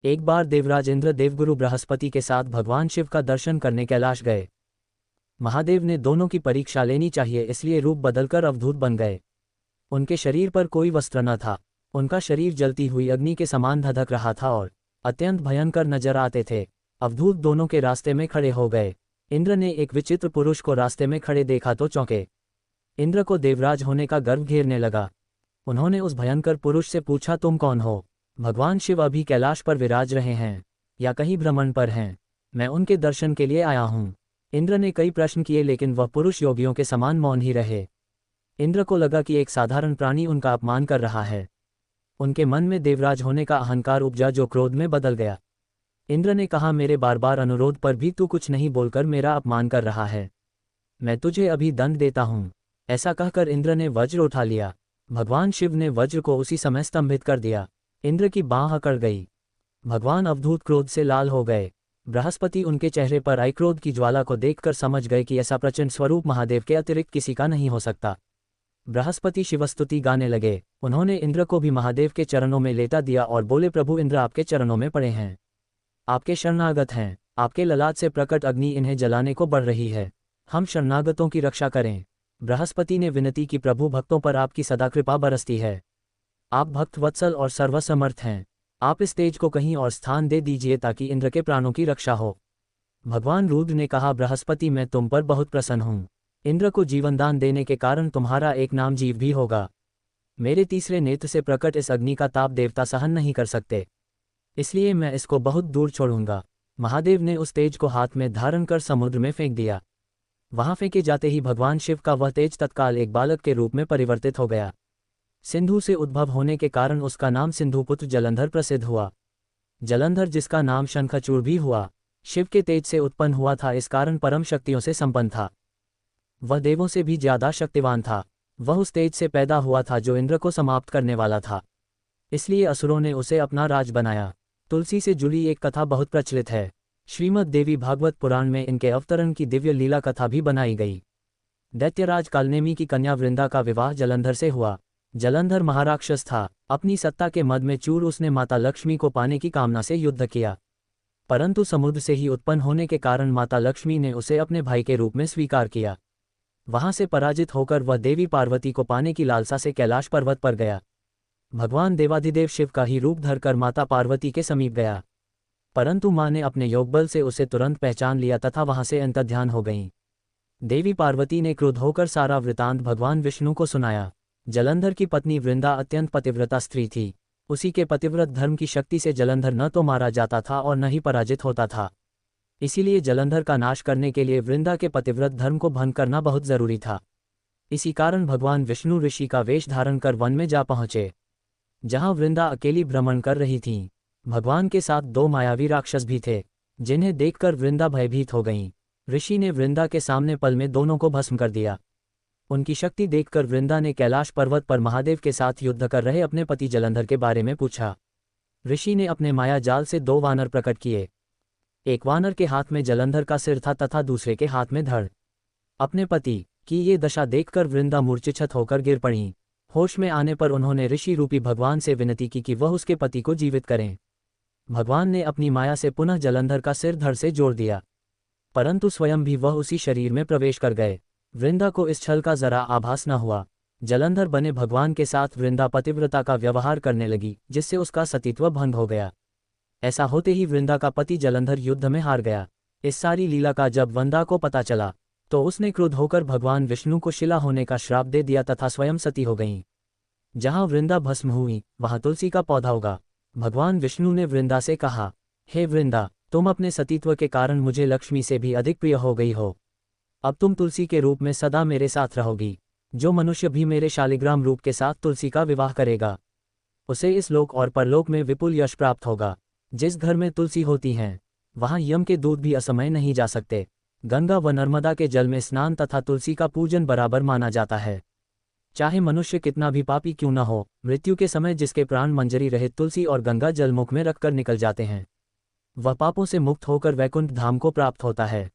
एक बार देवराज इंद्र देवगुरु बृहस्पति के साथ भगवान शिव का दर्शन करने कैलाश गए। महादेव ने दोनों की परीक्षा लेनी चाहिए, इसलिए रूप बदलकर अवधूत बन गए। उनके शरीर पर कोई वस्त्र न था। उनका शरीर जलती हुई अग्नि के समान धधक रहा था और अत्यंत भयंकर नजर आते थे। अवधूत दोनों के रास्ते में खड़े हो गए। इंद्र ने एक विचित्र पुरुष को रास्ते में खड़े देखा तो चौंके। इंद्र को देवराज होने का गर्व घेरने लगा। उन्होंने उस भयंकर पुरुष से पूछा, तुम कौन हो? भगवान शिव अभी कैलाश पर विराज रहे हैं या कहीं भ्रमण पर हैं? मैं उनके दर्शन के लिए आया हूँ। इंद्र ने कई प्रश्न किए, लेकिन वह पुरुष योगियों के समान मौन ही रहे। इंद्र को लगा कि एक साधारण प्राणी उनका अपमान कर रहा है। उनके मन में देवराज होने का अहंकार उपजा, जो क्रोध में बदल गया। इंद्र ने कहा, मेरे बार बार अनुरोध पर भी तू कुछ नहीं बोलकर मेरा अपमान कर रहा है। मैं तुझे अभी दंड देता हूँ। ऐसा कहकर इंद्र ने वज्र उठा लिया। भगवान शिव ने वज्र को उसी समय स्तंभित कर दिया। इंद्र की बाँह अकड़ गई। भगवान अवधूत क्रोध से लाल हो गए। बृहस्पति उनके चेहरे पर आई क्रोध की ज्वाला को देखकर समझ गए कि ऐसा प्रचंड स्वरूप महादेव के अतिरिक्त किसी का नहीं हो सकता। बृहस्पति शिवस्तुति गाने लगे। उन्होंने इंद्र को भी महादेव के चरणों में लेटा दिया और बोले, प्रभु इंद्र आपके चरणों में पड़े हैं, आपके शरणागत हैं। आपके ललाट से प्रकट अग्नि इन्हें जलाने को बढ़ रही है। हम शरणागतों की रक्षा करें। बृहस्पति ने विनती की, प्रभु भक्तों पर आपकी सदा कृपा बरसती है। आप भक्त वत्सल और सर्वसमर्थ हैं। आप इस तेज को कहीं और स्थान दे दीजिए ताकि इंद्र के प्राणों की रक्षा हो। भगवान रुद्र ने कहा, बृहस्पति मैं तुम पर बहुत प्रसन्न हूँ। इंद्र को जीवनदान देने के कारण तुम्हारा एक नाम जीव भी होगा। मेरे तीसरे नेत्र से प्रकट इस अग्नि का ताप देवता सहन नहीं कर सकते, इसलिए मैं इसको बहुत दूर छोड़ूंगा। महादेव ने उस तेज को हाथ में धारण कर समुद्र में फेंक दिया। वहां फेंके जाते ही भगवान शिव का वह तेज तत्काल एक बालक के रूप में परिवर्तित हो गया। सिंधु से उद्भव होने के कारण उसका नाम सिंधुपुत्र जलंधर प्रसिद्ध हुआ। जलंधर जिसका नाम शंखचूड़ भी हुआ, शिव के तेज से उत्पन्न हुआ था, इस कारण परम शक्तियों से संपन्न था। वह देवों से भी ज्यादा शक्तिवान था। वह उस तेज से पैदा हुआ था जो इंद्र को समाप्त करने वाला था, इसलिए असुरों ने उसे अपना राज बनाया। तुलसी से जुड़ी एक कथा बहुत प्रचलित है। श्रीमद् देवी भागवत पुराण में इनके अवतरण की दिव्य लीला कथा भी बनाई गई। दैत्यराज कालनेमी की कन्या वृंदा का विवाह जलंधर से हुआ। जलंधर महाराक्षस था। अपनी सत्ता के मद में चूर उसने माता लक्ष्मी को पाने की कामना से युद्ध किया, परंतु समुद्र से ही उत्पन्न होने के कारण माता लक्ष्मी ने उसे अपने भाई के रूप में स्वीकार किया। वहां से पराजित होकर वह देवी पार्वती को पाने की लालसा से कैलाश पर्वत पर गया। भगवान देवाधिदेव शिव का ही रूप धरकर माता पार्वती के समीप गया, परंतु मां ने अपने योगबल से उसे तुरंत पहचान लिया तथा वहां से अंतर्ध्यान हो गईं। देवी पार्वती ने क्रुद्ध होकर सारा वृतांत भगवान विष्णु को सुनाया। जलंधर की पत्नी वृंदा अत्यंत पतिव्रता स्त्री थी। उसी के पतिव्रत धर्म की शक्ति से जलंधर न तो मारा जाता था और न ही पराजित होता था। इसीलिए जलंधर का नाश करने के लिए वृंदा के पतिव्रत धर्म को भंग करना बहुत जरूरी था। इसी कारण भगवान विष्णु ऋषि का वेश धारण कर वन में जा पहुंचे, जहां वृंदा अकेली भ्रमण कर रही थीं। भगवान के साथ दो मायावी राक्षस भी थे, जिन्हें देखकर वृंदा भयभीत हो गईं। ऋषि ने वृंदा के सामने पल में दोनों को भस्म कर दिया। उनकी शक्ति देखकर वृंदा ने कैलाश पर्वत पर महादेव के साथ युद्ध कर रहे अपने पति जलंधर के बारे में पूछा। ऋषि ने अपने माया जाल से दो वानर प्रकट किए। एक वानर के हाथ में जलंधर का सिर था तथा दूसरे के हाथ में धड़। अपने पति की ये दशा देखकर वृंदा मूर्छित होकर गिर पड़ी। होश में आने पर उन्होंने ऋषि रूपी भगवान से विनती की कि वह उसके पति को जीवित करें। भगवान ने अपनी माया से पुनः जलंधर का सिर धड़ से जोड़ दिया, परंतु स्वयं भी वह उसी शरीर में प्रवेश कर गए। वृंदा को इस छल का जरा आभास न हुआ। जलंधर बने भगवान के साथ वृंदा पतिव्रता का व्यवहार करने लगी, जिससे उसका सतीत्व भंग हो गया। ऐसा होते ही वृंदा का पति जलंधर युद्ध में हार गया। इस सारी लीला का जब वृंदा को पता चला तो उसने क्रुद्ध होकर भगवान विष्णु को शिला होने का श्राप दे दिया तथा स्वयं सती हो गईं। जहां वृंदा भस्म हुई वहां तुलसी का पौधा उगा। भगवान विष्णु ने वृंदा से कहा, हे वृंदा, तुम अपने सतीत्व के कारण मुझे लक्ष्मी से भी अधिक प्रिय हो गई हो। अब तुम तुलसी के रूप में सदा मेरे साथ रहोगी। जो मनुष्य भी मेरे शालिग्राम रूप के साथ तुलसी का विवाह करेगा, उसे इस लोक और परलोक में विपुल यश प्राप्त होगा। जिस घर में तुलसी होती हैं, वहां यम के दूत भी असमय नहीं जा सकते। गंगा व नर्मदा के जल में स्नान तथा तुलसी का पूजन बराबर माना जाता है। चाहे मनुष्य कितना भी पापी क्यों न हो, मृत्यु के समय जिसके प्राण मंजरी रहित तुलसी और गंगा जल मुख में रखकर निकल जाते हैं, वह पापों से मुक्त होकर वैकुंठ धाम को प्राप्त होता है।